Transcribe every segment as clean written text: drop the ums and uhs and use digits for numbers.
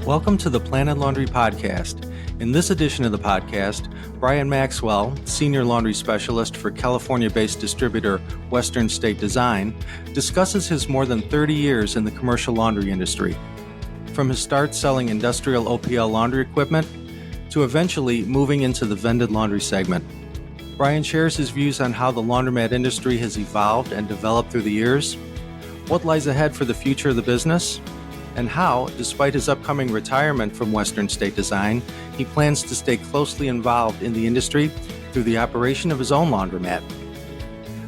Welcome to the PlanetLaundry podcast. In this edition of the podcast, Bryan Maxwell, Senior Laundry Specialist for California-based distributor Western State Design, discusses his more than 30 years in the commercial laundry industry. From his start selling industrial OPL laundry equipment to eventually moving into the vended laundry segment. Bryan shares his views on how the laundromat industry has evolved and developed through the years, what lies ahead for the future of the business, and how, despite his upcoming retirement from Western State Design, he plans to stay closely involved in the industry through the operation of his own laundromat.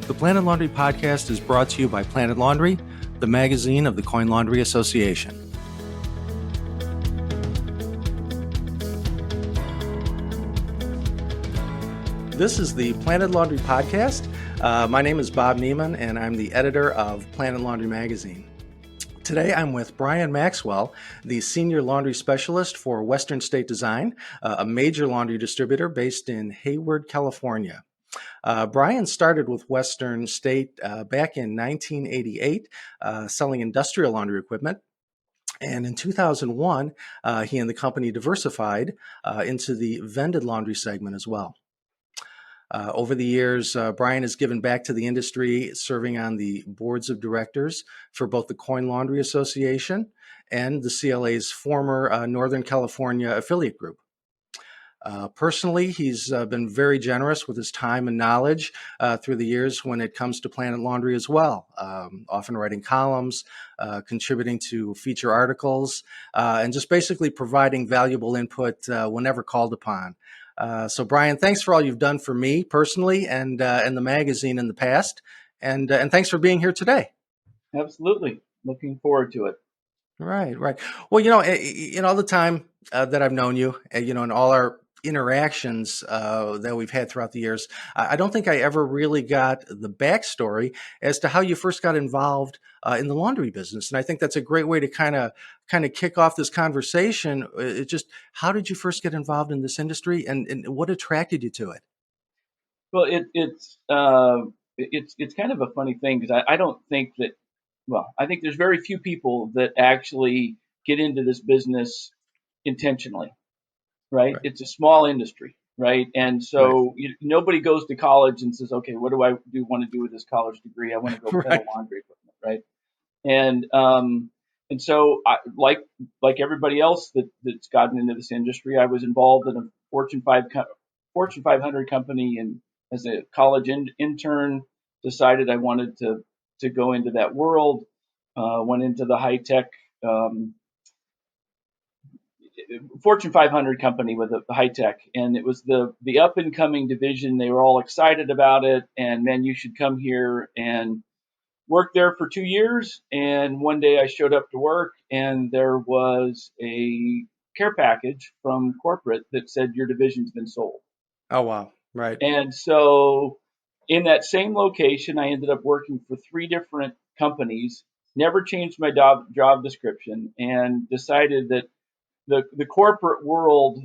The PlanetLaundry podcast is brought to you by PlanetLaundry, the magazine of the Coin Laundry Association. This is the PlanetLaundry podcast. My name is Bob Neiman, and I'm the editor of PlanetLaundry magazine. Today, I'm with Bryan Maxwell, the Senior Laundry Specialist for Western State Design, a major laundry distributor based in Hayward, California. Bryan started with Western State back in 1988, selling industrial laundry equipment. And in 2001, he and the company diversified into the vended laundry segment as well. Over the years, Bryan has given back to the industry, serving on the boards of directors for both the Coin Laundry Association and the CLA's former Northern California affiliate group. Personally, he's been very generous with his time and knowledge through the years when it comes to PlanetLaundry as well, often writing columns, contributing to feature articles, and just basically providing valuable input whenever called upon. So, Bryan, thanks for all you've done for me personally and the magazine in the past, and thanks for being here today. Absolutely, looking forward to it. Right. Well, in all the time that I've known you, in all our interactions that we've had throughout the years, I don't think I ever really got the backstory as to how you first got involved in the laundry business. And I think that's a great way to kind of kick off this conversation. It's just, how did you first get involved in this industry, and what attracted you to it? Well, it's kind of a funny thing because I don't think that. Well, I think there's very few people that actually get into this business intentionally, right? It's a small industry, right? And so nobody goes to college and says, okay, what do I want to do with this college degree? I want to go peddle laundry equipment, right? And so like everybody else that's gotten into this industry, I was involved in a Fortune 500 company, and as a college intern, decided I wanted to go into that world. Went into the high tech Fortune 500 company with a high tech, and it was the up and coming division. They were all excited about it, and man, you should come here and work there for 2 years. And one day I showed up to work, and there was a care package from corporate that said your division's been sold. Oh, wow. Right. And so in that same location, I ended up working for 3 different companies, never changed my job description, and decided that the corporate world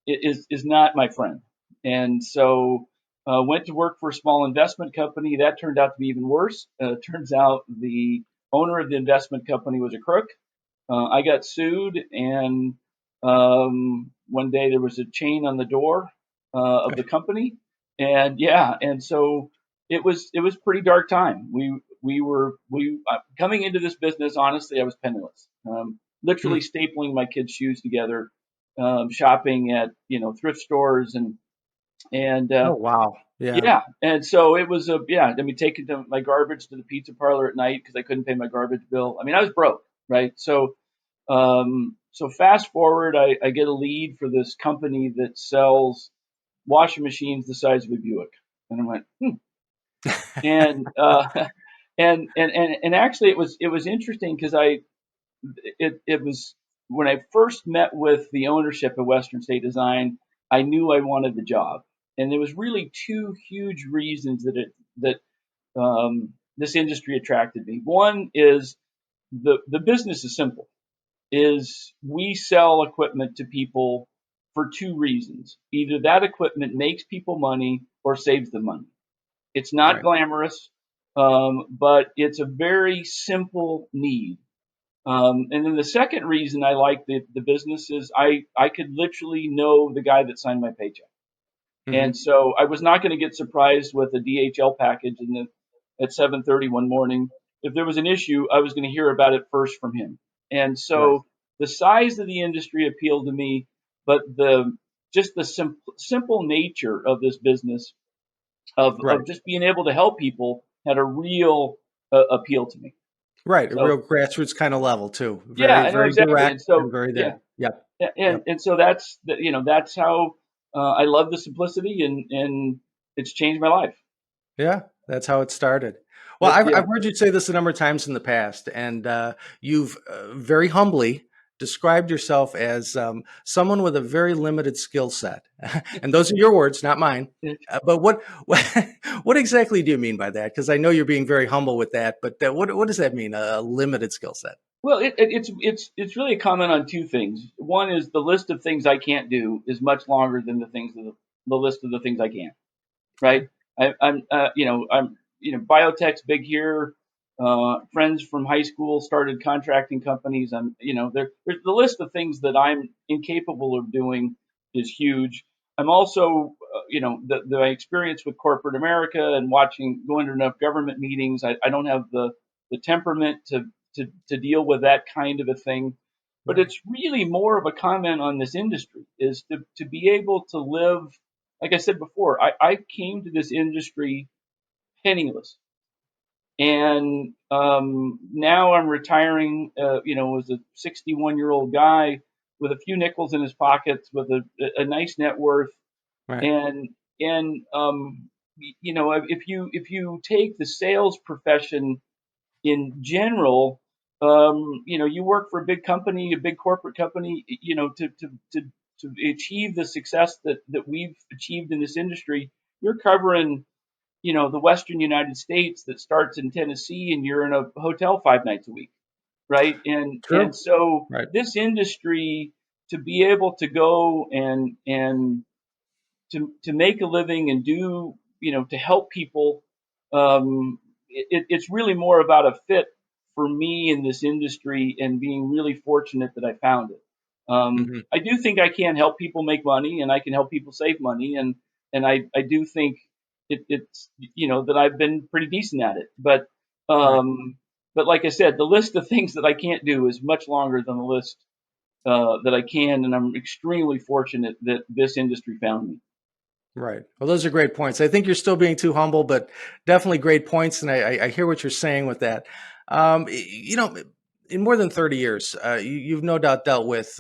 is not my friend. And so went to work for a small investment company. That turned out to be even worse. Turns out the owner of the investment company was a crook. I got sued, and one day there was a chain on the door of the company, and so it was pretty dark time. We were coming into this business. Honestly, I was penniless, literally stapling my kids' shoes together, shopping at thrift stores and oh, wow. Yeah. And so it was taking my garbage to the pizza parlor at night because I couldn't pay my garbage bill. I mean, I was broke, right? So fast forward, I get a lead for this company that sells washing machines the size of a Buick, and I went, and actually it was interesting because it was when I first met with the ownership of Western State Design, I knew I wanted the job. And there was really 2 huge reasons that this industry attracted me. One is the business is simple. Is we sell equipment to people for 2 reasons. Either that equipment makes people money or saves them money. It's not glamorous, but it's a very simple need. And then the second reason I like the business is I could literally know the guy that signed my paycheck. And Hmm. so I was not going to get surprised with a DHL package at 7:30 one morning. If there was an issue, I was going to hear about it first from him. And Right. so the size of the industry appealed to me, but the just the simple nature of this business Right. of just being able to help people had a real appeal to me. Right. A So real grassroots kind of level too. yeah, Very, I know very exactly. direct And so and very yeah, there. Yep. and Yep. so that's how I love the simplicity, and it's changed my life. Yeah, that's how it started. Well, I've Yeah. heard you say this a number of times in the past, and you've very humbly described yourself as someone with a very limited skill set. And those are your words, not mine. But what exactly do you mean by that? Because I know you're being very humble with that, but what does that mean? A limited skill set? Well, it's really a comment on two things. One is the list of things I can't do is much longer than the list of the things I can. Okay. Right? I'm biotech's big here. Friends from high school started contracting companies. There's the list of things that I'm incapable of doing is huge. I'm also, the experience with corporate America and going to enough government meetings. I don't have the temperament to deal with that kind of a thing. But Right. it's really more of a comment on this industry is to be able to live like I said before, I came to this industry penniless, and now I'm retiring. As a 61-year-old guy with a few nickels in his pockets, with a nice net worth, Right. and if you take the sales profession in general, you work for a big company, a big corporate company, to achieve the success that we've achieved in this industry, you're covering, the Western United States that starts in Tennessee and you're in a hotel 5 nights a week, right? And True. so Right. this industry to be able to go and to make a living and do to help people, it's really more about a fit for me in this industry and being really fortunate that I found it. Hmm. I do think I can help people make money and I can help people save money, and I do think it's that I've been pretty decent at it, Right. but like I said, the list of things that I can't do is much longer than the list that I can, and I'm extremely fortunate that this industry found me. Right. Well, those are great points. I think you're still being too humble, but definitely great points. And I hear what you're saying with that. You know, in more than 30 years, you've no doubt dealt with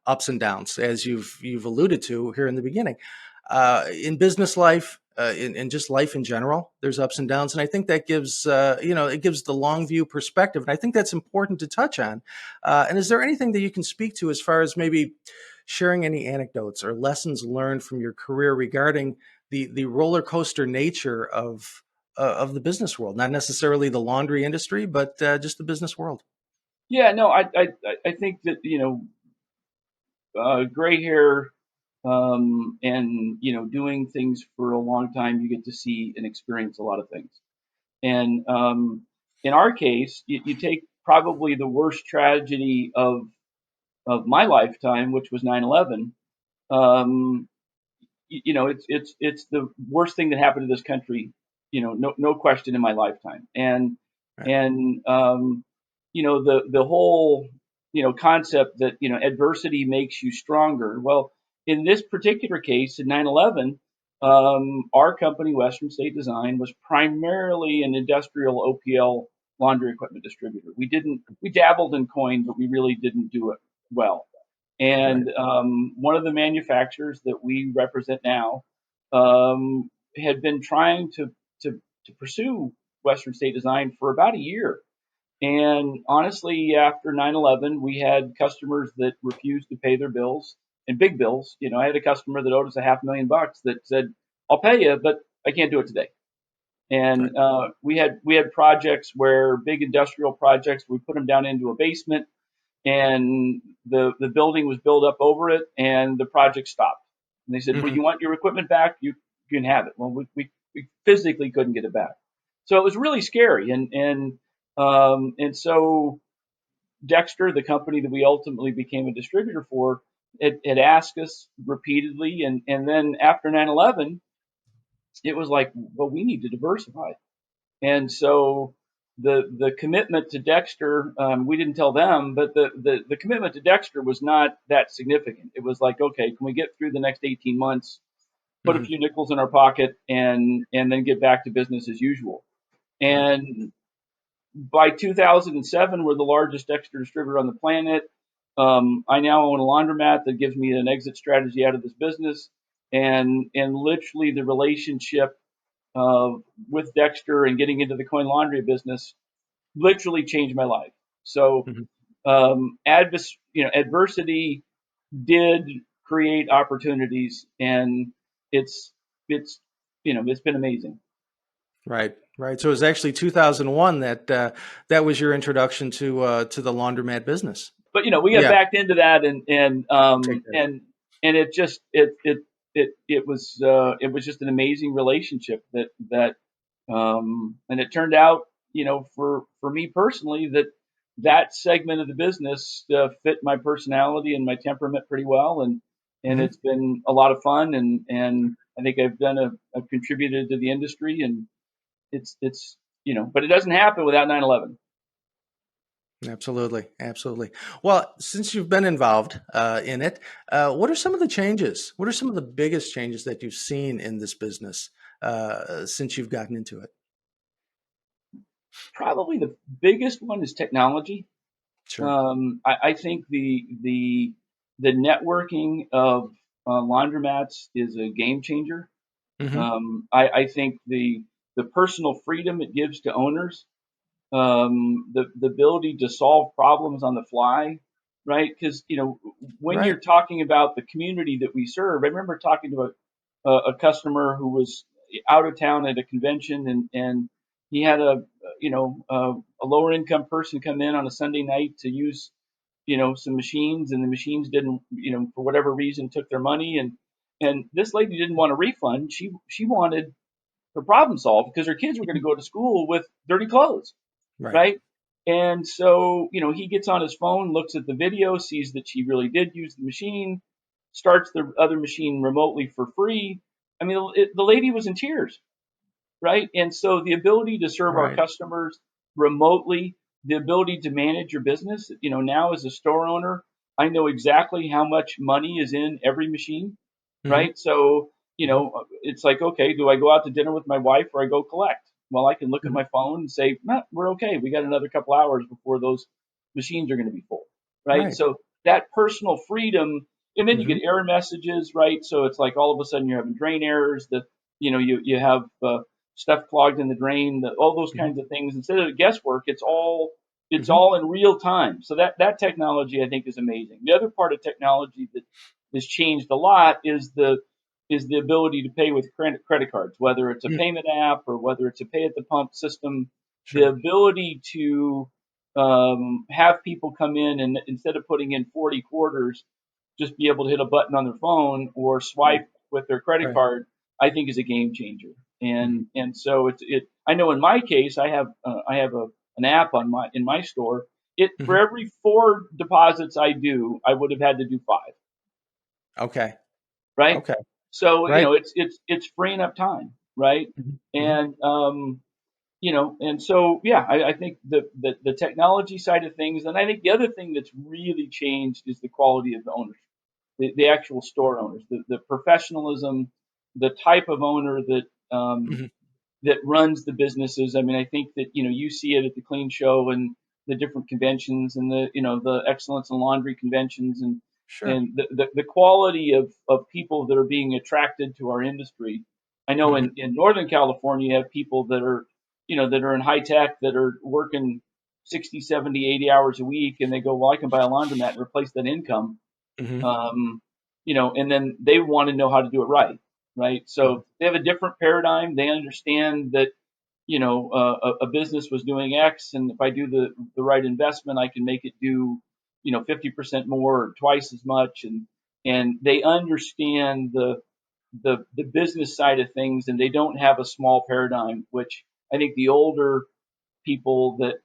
ups and downs, as you've alluded to here in the beginning. In business life, in just life in general, there's ups and downs, and I think that gives it gives the long view perspective, and I think that's important to touch on. And is there anything that you can speak to as far as maybe sharing any anecdotes or lessons learned from your career regarding the roller coaster nature of the business world, not necessarily the laundry industry, but just the business world? Yeah, no, I think that gray hair, and doing things for a long time, you get to see and experience a lot of things. And in our case, you take probably the worst tragedy of my lifetime, which was 9/11. Um, it's the worst thing that happened to this country, no question in my lifetime. And Right. and the whole concept that adversity makes you stronger. Well, in this particular case, in 9/11, our company, Western State Design, was primarily an industrial OPL laundry equipment distributor. We dabbled in coin, but we really didn't do it well. Right. And one of the manufacturers that we represent now um, had been trying to pursue Western State Design for about a year. And honestly, after 9/11, we had customers that refused to pay their bills and big bills. I had a customer that owed us $500,000 that said, "I'll pay you, but I can't do it today." Right. And we had projects where big industrial projects, we put them down into a basement, and the building was built up over it, and the project stopped. And they said, "Well, Hmm. you want your equipment back? You can have it." Well, we physically couldn't get it back, so it was really scary. And so Dexter, the company that we ultimately became a distributor for, had asked us repeatedly, and then after 9/11, it was like, well, we need to diversify. And so the commitment to Dexter, we didn't tell them, but the commitment to Dexter was not that significant. It was like, okay, can we get through the next 18 months, put a Hmm. few nickels in our pocket, and then get back to business as usual. Right. And by 2007, we're the largest Dexter distributor on the planet. I now own a laundromat that gives me an exit strategy out of this business, and literally the relationship uh, with Dexter and getting into the coin laundry business literally changed my life. So, Hmm. adversity did create opportunities, and it's it's it's been amazing. Right. Right. So it was actually 2001 that that was your introduction to the laundromat business. But we got Yeah. backed into that, and Take that. it just it was just an amazing relationship that and it turned out, for me personally, that segment of the business fit my personality and my temperament pretty well, and Hmm. it's been a lot of fun, and I think I've contributed to the industry, and it's but it doesn't happen without 9/11. Absolutely. Absolutely. Well, since you've been involved in it, what are some of the changes? What are some of the biggest changes that you've seen in this business since you've gotten into it? Probably the biggest one is technology. Sure. I think the networking of laundromats is a game changer. Hmm. I think the personal freedom it gives to owners, the ability to solve problems on the fly, right? Because when Right. you're talking about the community that we serve, I remember talking to a customer who was out of town at a convention, and he had a lower income person come in on a Sunday night to use some machines, and the machines didn't, for whatever reason, took their money, and this lady didn't want a refund. She wanted her problem solved because her kids were going to go to school with dirty clothes, Right. right? And so, he gets on his phone, looks at the video, sees that she really did use the machine, starts the other machine remotely for free. I mean, the lady was in tears, right? And so the ability to serve our Right. customers remotely, the ability to manage your business, now as a store owner, I know exactly how much money is in every machine, Hmm. right? So, Hmm. it's like, okay, do I go out to dinner with my wife or I go collect? Well, I can look at Hmm. my phone and say, nah, we're okay. We got another couple hours before those machines are going to be full, right? Right. So that personal freedom, and then you Hmm. get error messages, right? So it's like all of a sudden you're having drain errors, that you have stuff clogged in the drain, all those Hmm. kinds of things. Instead of guesswork, it's Hmm. all in real time. So that technology I think is amazing. The other part of technology that has changed a lot is the ability to pay with credit cards, whether it's a Hmm. payment app or whether it's a pay at the pump system. The Sure. ability to have people come in and instead of putting in 40 quarters, just be able to hit a button on their phone or Right. swipe with their credit Right. card, I think is a game changer. Hmm. And so I know in my case, I have an app in my store. It For Hmm. every 4 deposits I do, I would have had to do 5, Okay. right? Okay. So Right. it's freeing up time, right? Hmm. Hmm. And and so yeah, I think the technology side of things, and I think the other thing that's really changed is the quality of the owners, the actual store owners, the professionalism, the type of owner Hmm. that runs the businesses. I mean, I think that you see it at the Clean Show and the different conventions and the Excellence in Laundry conventions, Sure. and the quality of people that are being attracted to our industry. I know Hmm. in Northern California you have people that are in high tech that are working 60, 70, 80 hours a week, and they go, well, I can buy a laundromat and replace that income, Hmm. and then they want to know how to do it right, right? So they have a different paradigm. They understand that a business was doing X, and if I do the right investment, I can make it do 50% more or twice as much, and they understand the business side of things, and they don't have a small paradigm, which I think the older people that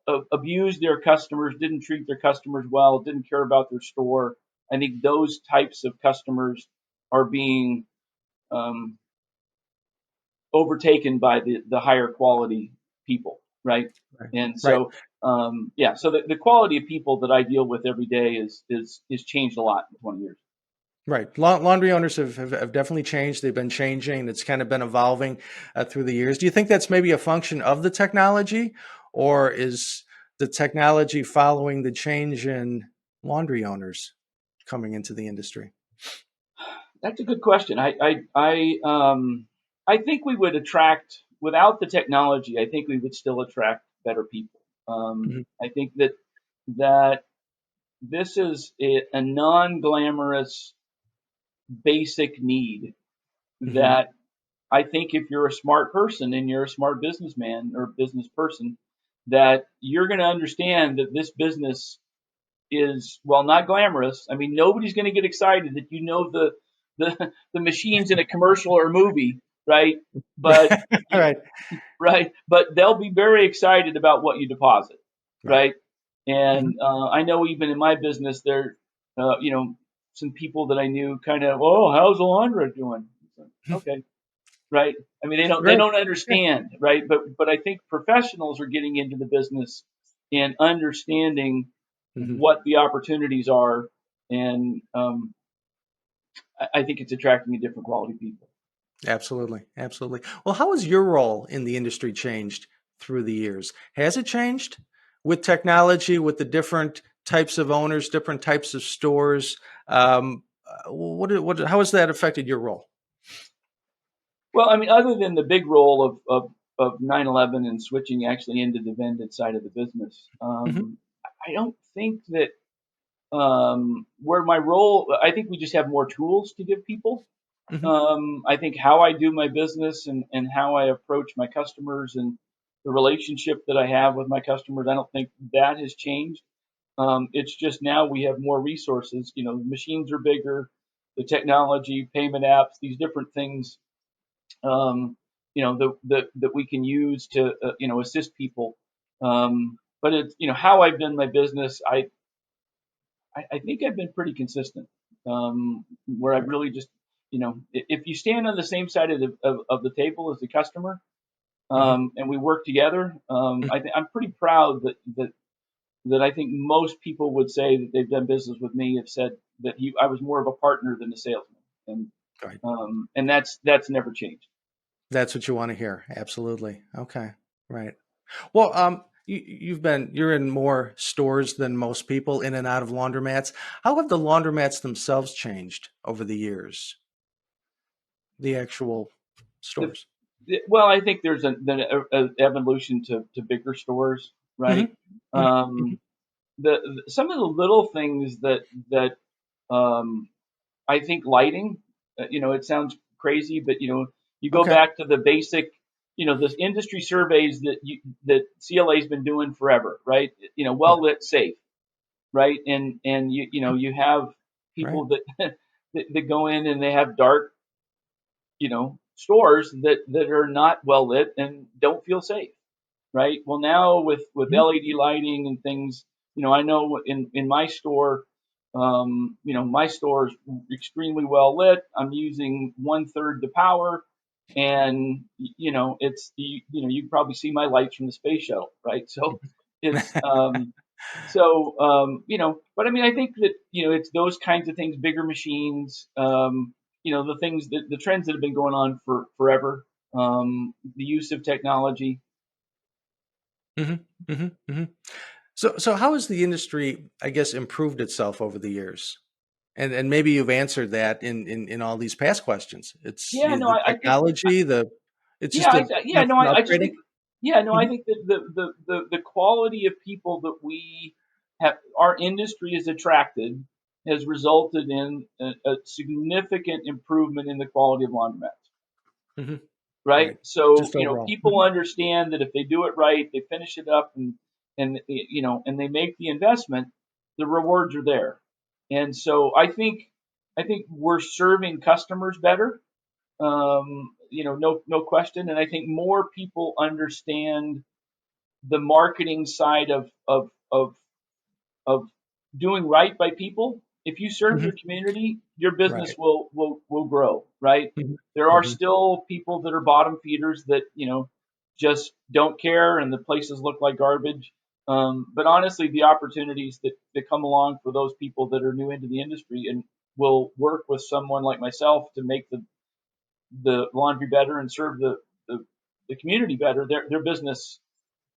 abused their customers, didn't treat their customers well, didn't care about their store. I think those types of customers are being um, overtaken by the higher quality people, right? Right. And Right. so, yeah, so the quality of people that I deal with every day is changed a lot in 20 years. Right. Laundry owners have definitely changed. They've been changing. It's kind of been evolving through the years. Do you think that's maybe a function of the technology, or is the technology following the change in laundry owners coming into the industry? That's a good question. I think we would attract without the technology. I think we would still attract better people. Hmm. I think that this is a non-glamorous basic need Hmm. that I think if you're a smart person and you're a smart businessman or business person, that you're going to understand that this business is, well, not glamorous. I mean, nobody's going to get excited that you know the machines in a commercial or a movie, right? But you, Right. right, but they'll be very excited about what you deposit, Right. right? Hmm. And I know even in my business, there, some people that I knew kind of, oh, how's the laundry doing? Okay, right? I mean, they Right. don't Yeah. understand, right? But I think professionals are getting into the business and understanding Hmm. what the opportunities are, and I think it's attracting a different quality of people. Absolutely. Absolutely. Well, how has your role in the industry changed through the years? Has it changed with technology, with the different types of owners, different types of stores? How has that affected your role? Well, I mean, other than the big role of 9/11 and switching actually into the vended side of the business, Hmm. I don't think that where my role. I think we just have more tools to give people. Hmm. I think how I do my business and how I approach my customers and the relationship that I have with my customers, I don't think that has changed. It's just now we have more resources. You know, the machines are bigger, the technology, payment apps, these different things. That we can use to assist people. But it's how I've done my business. I think I've been pretty consistent. Where I've Right. really just if you stand on the same side of the table as the customer, Hmm. and we work together, I'm pretty proud that I think most people would say that they've done business with me have said that I was more of a partner than a salesman, and Right. that's never changed. That's what you want to hear. Absolutely. Okay. Right. Well, you're in more stores than most people, in and out of laundromats. How have the laundromats themselves changed over the years? The actual The, stores. well, I think there's a evolution to bigger stores, right? Hmm. Hmm. Um, some of the little things that I think lighting, it sounds crazy, but you go Okay. back to the basic, the industry surveys that CLA's been doing forever, right? Yeah. Well lit, safe, right? And you have Right. people that go in and they have dark, stores that are not well lit and don't feel safe, right? Well, now with Mhm. LED lighting and things, I know in my store, my store is extremely well lit. I'm using 1/3 the power, and it's you can probably see my lights from the space shuttle, right? So it's but I mean, I think that it's those kinds of things, bigger machines, the things that the trends that have been going on for forever, the use of technology. Mhm, mhm, mhm. So how has the industry, I guess, improved itself over the years? And maybe you've answered that in all these past questions. It's Yeah, no, the I think, technology, it's yeah, just a yeah, no, constant I just upgrading. think, yeah, no, I Mhm, think that the quality of people that we have, our industry has attracted, has resulted in a significant improvement in the quality of laundromats. mhm. Right? Right. So, Just overall. people understand that if they do it right, they finish it up and they make the investment, the rewards are there. And so I think we're serving customers better. No question. And I think more people understand the marketing side of doing right by people. If you serve your Hmm. community, your business Right. will grow, right? Hmm. There are Hmm. still people that are bottom feeders that just don't care, and the places look like garbage. But honestly, the opportunities that come along for those people that are new into the industry and will work with someone like myself to make the laundry better and serve the, the community better, their business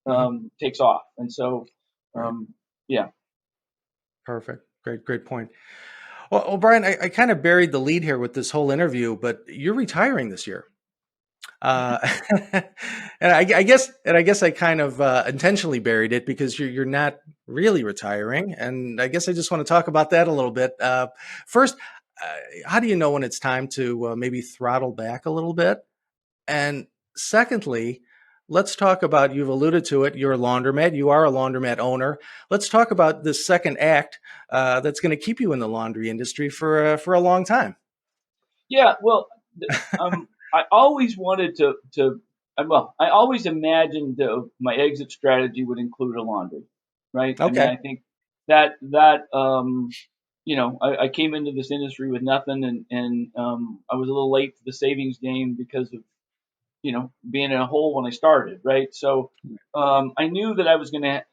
Hmm. takes off. And so, Right. um, yeah. Perfect. Great point. Well, Brian, I kind of buried the lead here with this whole interview, but you're retiring this year. Uh, and I guess I kind of intentionally buried it because you're not really retiring, and I guess I just want to talk about that a little bit. First, how do you know when it's time to maybe throttle back a little bit? And secondly, let's talk about, you've alluded to it, you're a laundromat, you are a laundromat owner. Let's talk about this second act that's going to keep you in the laundry industry for a long time. Yeah, well, I always wanted I always imagined my exit strategy would include a laundry, right? I mean, Okay. I think that I came into this industry with nothing, and I was a little late to the savings game because of being in a hole when I started, right? So I knew that I was gonna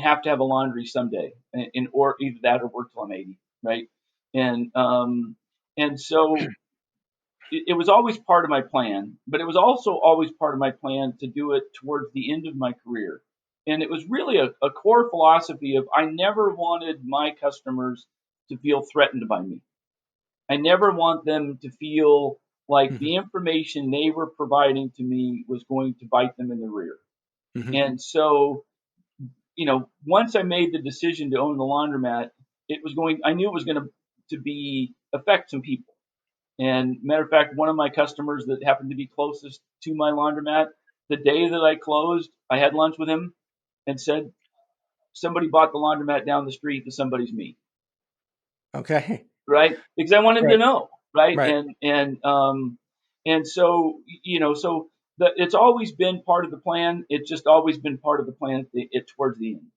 have to have a laundry someday, or either that or work till I'm 80, right? And um, and so it was always part of my plan, but it was also always part of my plan to do it towards the end of my career. And it was really a core philosophy of I never wanted my customers to feel threatened by me. I never want them to feel like Hmm. the information they were providing to me was going to bite them in the rear. Hmm. And so, once I made the decision to own the laundromat, I knew it was going to be affect some people. And matter of fact, one of my customers that happened to be closest to my laundromat, the day that I closed, I had lunch with him and said, somebody bought the laundromat down the street to somebody's me, Okay. right? Because I want him to Right. know, right? Right. And so it's always been part of the plan. It's just always been part of the plan towards the end.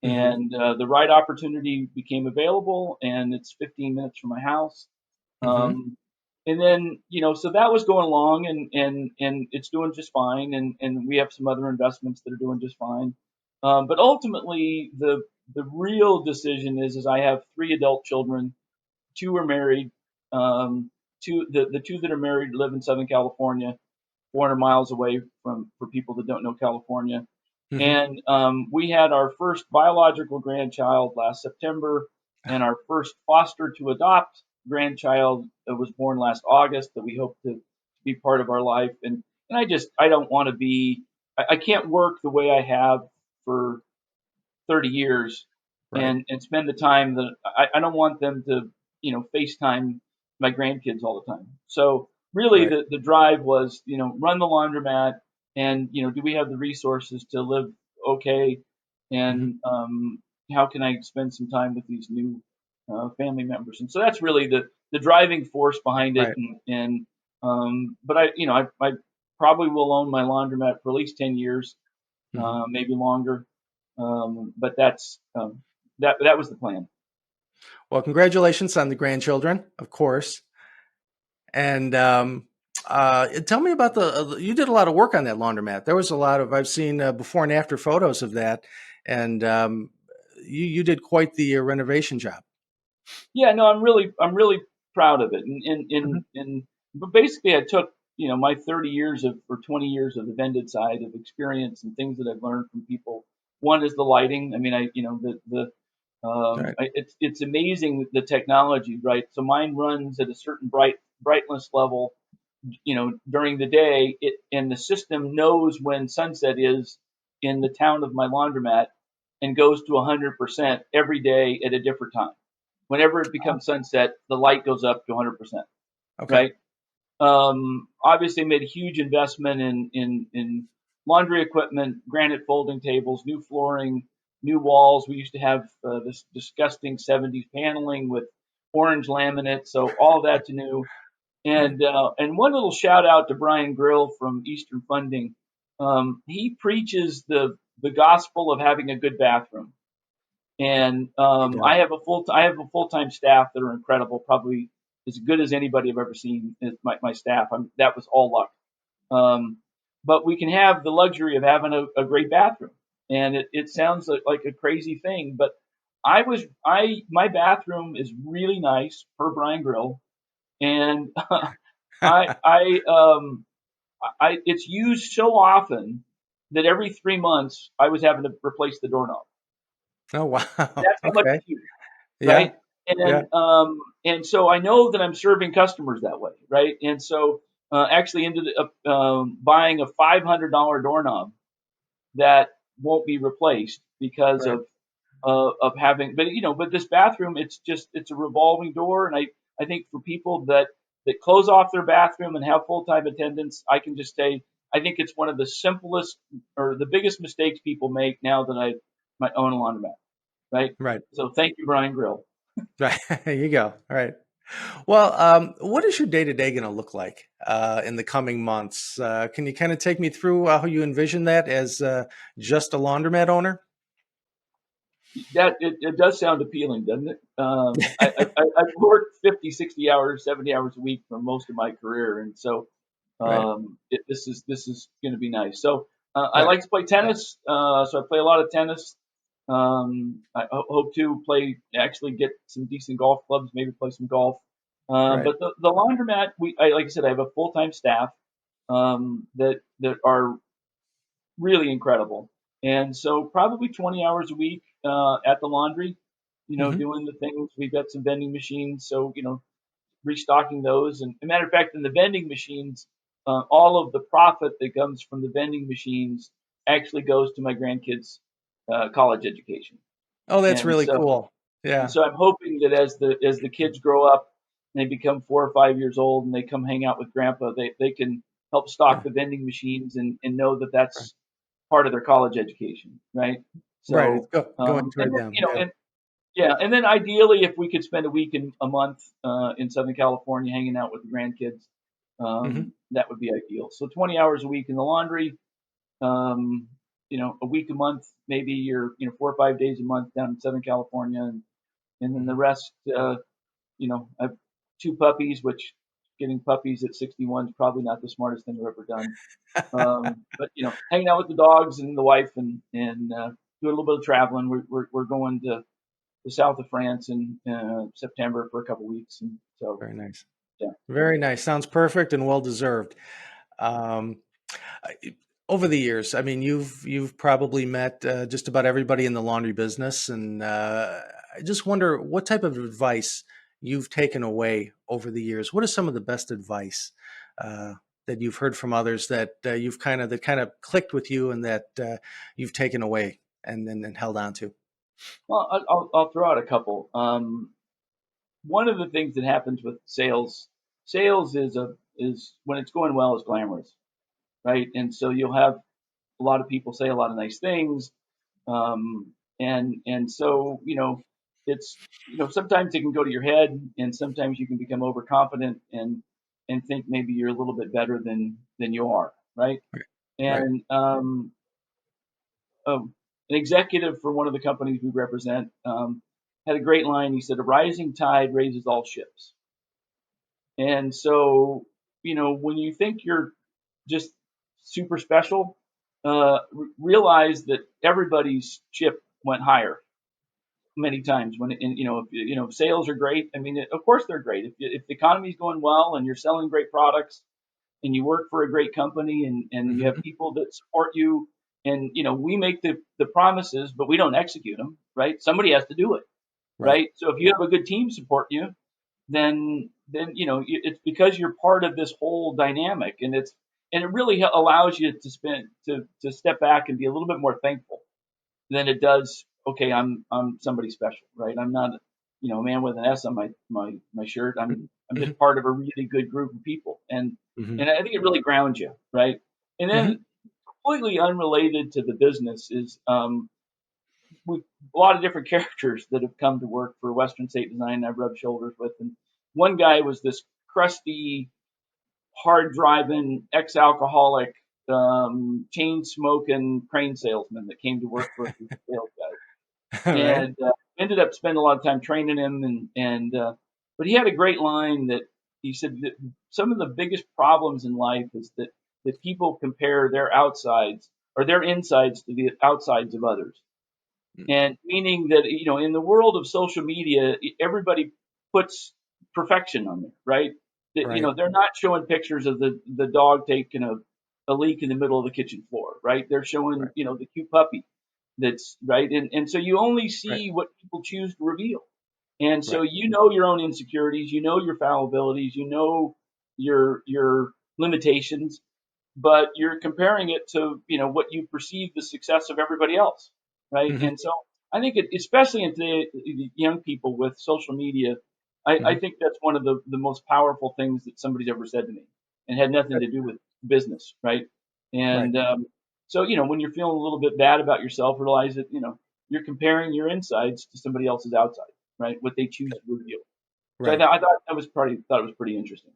Hmm. And the right opportunity became available, and it's 15 minutes from my house. Hmm. Um, and then, so that was going along, and it's doing just fine. And we have some other investments that are doing just fine. But ultimately, the real decision is I have three adult children. Two are married. The two that are married live in Southern California, 400 miles away for people that don't know California. Hmm. And we had our first biological grandchild last September, and our first foster to adopt grandchild that was born last August that we hope to be part of our life. And I don't want to be, I can't work the way I have for 30 years Right. and spend the time that I don't want them to, FaceTime my grandkids all the time. So really Right. the drive was, run the laundromat and, do we have the resources to live okay? Hmm. And how can I spend some time with these new family members? And so that's really the driving force behind it. Right. But I probably will own my laundromat for at least 10 years, Hmm. maybe longer. But that was the plan. Well, congratulations on the grandchildren, of course. And tell me about you did a lot of work on that laundromat. There was a lot of, I've seen before and after photos of that. And you did quite the renovation job. Yeah, no, I'm really proud of it. Hmm. But basically, I took my 30 years of or 20 years of the vended side of experience and things that I've learned from people. One is the lighting. I mean, Right. it's amazing the technology, right? So mine runs at a certain brightness level, during the day. And the system knows when sunset is in the town of my laundromat and goes to 100% every day at a different time. Whenever it becomes sunset, the light goes up to 100%, Okay. right? Obviously, made a huge investment in laundry equipment, granite folding tables, new flooring, new walls. We used to have this disgusting 70s paneling with orange laminate, so all that's new. Right. And one little shout out to Brian Grill from Eastern Funding. He preaches the gospel of having a good bathroom. And You do. I have a full-time staff that are incredible, probably as good as anybody I've ever seen. Is my staff. That was all luck. Um, but we can have the luxury of having a great bathroom, and it sounds like a crazy thing, but my bathroom is really nice per Bryan Grill, and I I it's used so often that every 3 months I was having to replace the doorknob. Oh, wow. That's how much Okay. it's used, Yeah. right? Yeah. And so I know that I'm serving customers that way, right? And so actually ended up buying a $500 doorknob that won't be replaced because Right. of having, but this bathroom, it's a revolving door, and I think for people that close off their bathroom and have full time attendants, I can just say I think it's one of the simplest or the biggest mistakes people make now that I might own a laundromat, right? Right. So thank you, Bryan Grill. Right. There you go. All right. Well, what is your day-to-day going to look like in the coming months? Can you kind of take me through how you envision that as just a laundromat owner? That it does sound appealing, doesn't it? I've worked 50, 60 hours, 70 hours a week for most of my career, and so Right. this is going to be nice. So I Right. like to play tennis, so I play a lot of tennis. Hope to actually get some decent golf clubs, maybe play some golf. Right. But the laundromat, like I said, I have a full time staff that are really incredible. And so probably 20 hours a week at the laundry, Hmm. doing the things. We've got some vending machines, so restocking those. And a matter of fact, in the vending machines, all of the profit that comes from the vending machines actually goes to my grandkids' college education. Oh, that's And really so cool. and Yeah. so I'm hoping that as the kids grow up and they become 4 or 5 years old and they come hang out with grandpa, they can help stock Yeah. the vending machines and know that Right. that's part of their college education, right? Right. It's So, going and toward then, them. Yeah. and yeah, and then ideally, if we could spend a week in a month in Southern California hanging out with the grandkids, Hmm. that would be ideal. So 20 hours a week in the laundry, um, a week a month, maybe, or 4 or 5 days a month down in Southern California, and then the Hmm. rest, I have two puppies, which getting puppies at 61 is probably not the smartest thing I've ever done. But hanging out with the dogs and the wife, and doing a little bit of traveling. We're going to the south of France in September for a couple weeks, and so Very nice. yeah. Very nice. Sounds perfect and well deserved. Um, I- Over the years, I mean, you've probably met just about everybody in the laundry business, and I just wonder what type of advice you've taken away over the years. What is some of the best advice uh, that you've heard from others that that kind of clicked with you and that you've taken away and held on to? Well, I'll throw out a couple. One of the things that happens with sales is when it's going well is glamorous, right? And so you'll have a lot of people say a lot of nice things, and so it's sometimes it can go to your head, and sometimes you can become overconfident and think maybe you're a little bit better than you are, right? Right. Right. And an executive for one of the companies we represent had a great line. He said, "A rising tide raises all ships." And so, when you think you're just super special, realize that everybody's ship went higher many times. When and, if sales are great, I mean, of course they're great. If the economy's going well and you're selling great products and you work for a great company and you have Hmm. people that support you, and we make the promises, but we don't execute them, right? Somebody has to do it, Right. right? So if you have a good team support you, then it's because you're part of this whole dynamic, and it really allows you to step back and be a little bit more thankful than it does. Okay, I'm somebody special, right? I'm not a man with an S on my shirt. I'm Hmm. just part of a really good group of people, Hmm. and I think it really grounds you, right? And Hmm. then completely unrelated to the business is we a lot of different characters that have come to work for Western State Design I've rubbed shoulders with. And one guy was this crusty, hard driving, ex alcoholic chain smoking crane salesman that came to work for us as a sales guy, Right. and ended up spending a lot of time training him. And but he had a great line that he said that some of the biggest problems in life is that people compare their outsides or their insides to the outsides of others. Mm. And meaning that, in the world of social media, everybody puts perfection on there, right? That, Right. they're not showing pictures of the dog taking a leak in the middle of the kitchen floor, right? They're showing, Right. the cute puppy that's right. And so you only Right. see what people choose to reveal. And so Right. your own insecurities, your fallibilities, your limitations, but you're comparing it to what you perceive the success of everybody else, right? Hmm. And so I think especially in today, the young people with social media, I Hmm. think that's one of the most powerful things that somebody's ever said to me, and had nothing to do with business, right? Right. And so when you're feeling a little bit bad about yourself, realize that you're comparing your insides to somebody else's outside, right? What they choose to reveal. So Right. I thought it was pretty interesting.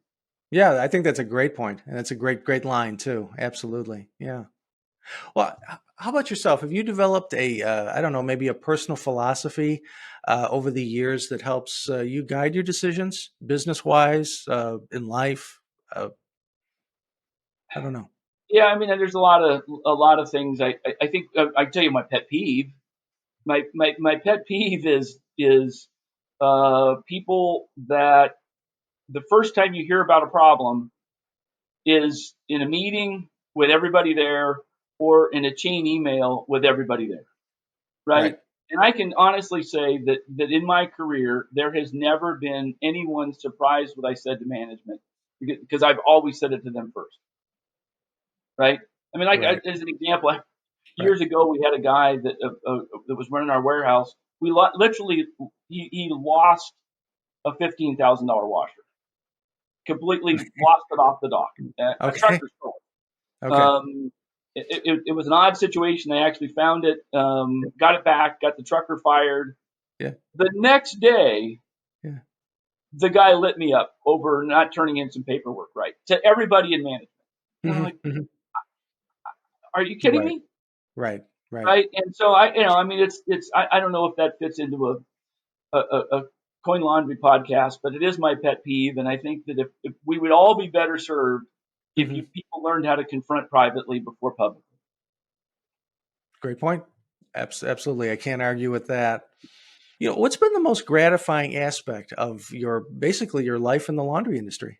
Yeah, I think that's a great point, and that's a great line too. Absolutely. Yeah. Well, how about yourself? Have you developed I don't know, maybe a personal philosophy over the years that helps you guide your decisions, business-wise, in life? Uh, I don't know. Yeah, I mean, there's a lot of things. I think I tell you my pet peeve. My pet peeve is people that the first time you hear about a problem is in a meeting with everybody there or in a chain email with everybody there, right? Right. And I can honestly say that in my career there has never been anyone surprised what I said to management because I've always said it to them first, right? I mean, like Right. as an example, Right. years ago we had a guy that was running our warehouse. We literally he lost a $15,000 washer, completely lost it off the dock. A Okay. trucker stole it. Okay. It was an odd situation. They actually found it, got it back, got the trucker fired. Yeah. The next day, Yeah. the guy lit me up over not turning in some paperwork right to everybody in management. And I'm Hmm. like, Hmm. are you kidding Right. me? Right. Right. Right? And so I mean, I don't know if that fits into a Coin Laundry podcast, but it is my pet peeve. And I think that if we would all be better served if Hmm. you people learned how to confront privately before publicly. Great point. Absolutely. I can't argue with that. What's been the most gratifying aspect of basically your life in the laundry industry?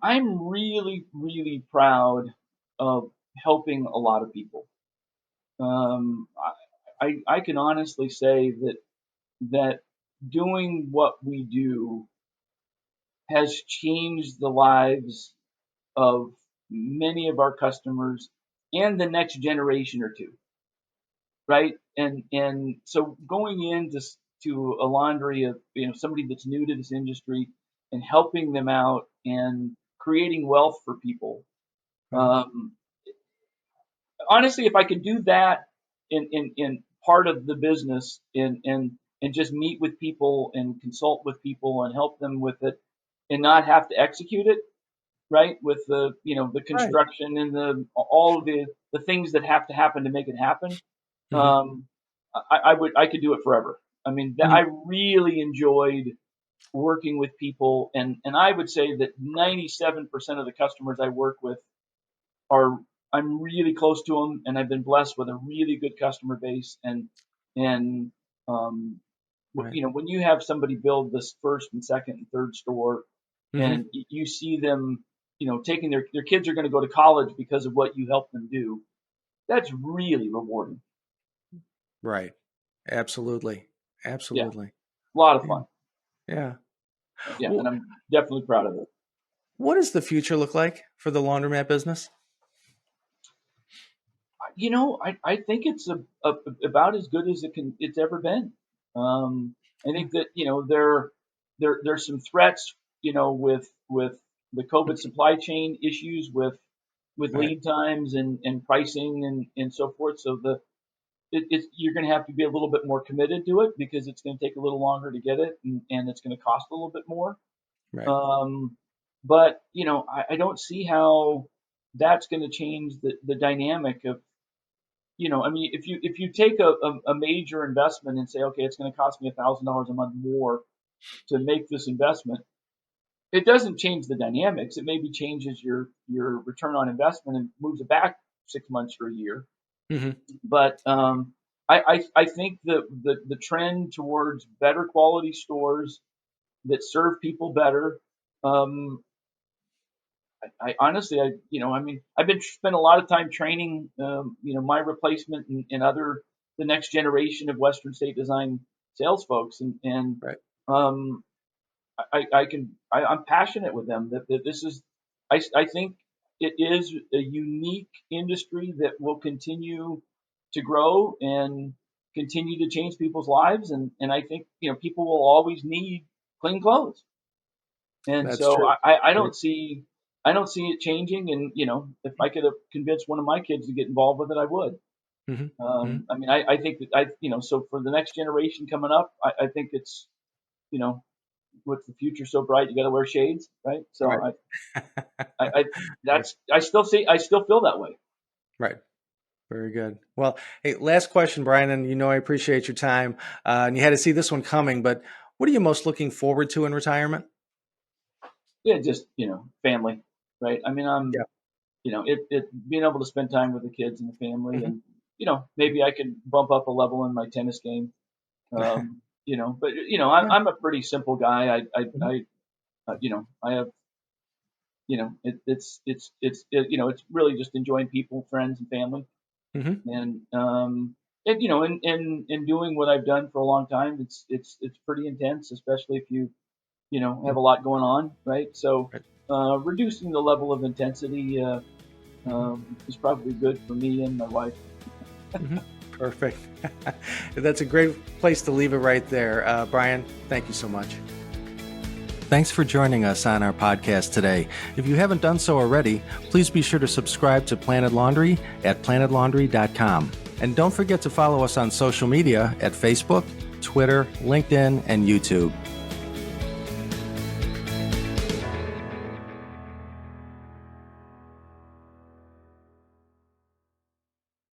I'm really, really proud of helping a lot of people. Um, I can honestly say that doing what we do has changed the lives of many of our customers and the next generation or two, right? And so going into to a laundry of somebody that's new to this industry and helping them out and creating wealth for people. Right. Um, Honestly, if I could do that in part of the business and just meet with people and consult with people and help them with it and not have to execute it, right? With the Right. construction and all of the things that have to happen to make it happen. Hmm. Um, I could do it forever. I mean, Hmm. I really enjoyed working with people, and I would say that 97% of the customers I work with are I'm really close to them, and I've been blessed with a really good customer base. And um, Right. when you have somebody build this first and second and third store, Hmm. and you see them, taking their kids are going to go to college because of what you help them do. That's really rewarding. Right. Absolutely. Yeah, Absolutely. a lot of Yeah. fun. Yeah. Yeah, and Well, I'm definitely proud of it. what does the future look like for the laundromat business? I think it's about as good as it's ever been. I Yeah. think that there's some threats, with the COVID supply chain issues, with Right. lead times and pricing and so forth. So you're going to have to be a little bit more committed to it because it's going to take a little longer to get it and it's going to cost a little bit more. Right. Um, But I don't see how that's going to change the dynamic of, I mean, if you take a major investment and say, okay, it's going to cost me $1,000 a month more to make this investment, it doesn't change the dynamics. It maybe changes your return on investment and moves it back 6 months or a year. Hmm. But I think the trend towards better quality stores that serve people better. Um, I honestly, I mean, I've been spent a lot of time training, my replacement and other the next generation of Western State Design sales folks, and Right. um, I'm passionate with them that this is, I think it is a unique industry that will continue to grow and continue to change people's lives, and I think people will always need clean clothes. And That's so true. I Right. I don't see it changing. And if I could have convinced one of my kids to get involved with it, I would. Hmm. Hmm. I mean, I think that so for the next generation coming up, I think it's you know with the future so bright, you got to wear shades, right? So Right. I Right. that's I still feel that way. Right. Very good. Well, hey, last question, Brian, and I appreciate your time. And you had to see this one coming, but what are you most looking forward to in retirement? Yeah, just family, right? I mean, Yeah. it being able to spend time with the kids and the family, Hmm. and maybe I could bump up a level in my tennis game. But Yeah. I'm a pretty simple guy. Hmm. I have, it's really just enjoying people, friends, and family, Hmm. and in doing what I've done for a long time, it's pretty intense, especially if you have a lot going on, right? So, Right. reducing the level of intensity Hmm. is probably good for me and my wife. Hmm. Perfect. That's a great place to leave it right there. Brian, thank you so much. Thanks for joining us on our podcast today. If you haven't done so already, please be sure to subscribe to Planet Laundry at planetlaundry.com. And don't forget to follow us on social media at Facebook, Twitter, LinkedIn, and YouTube.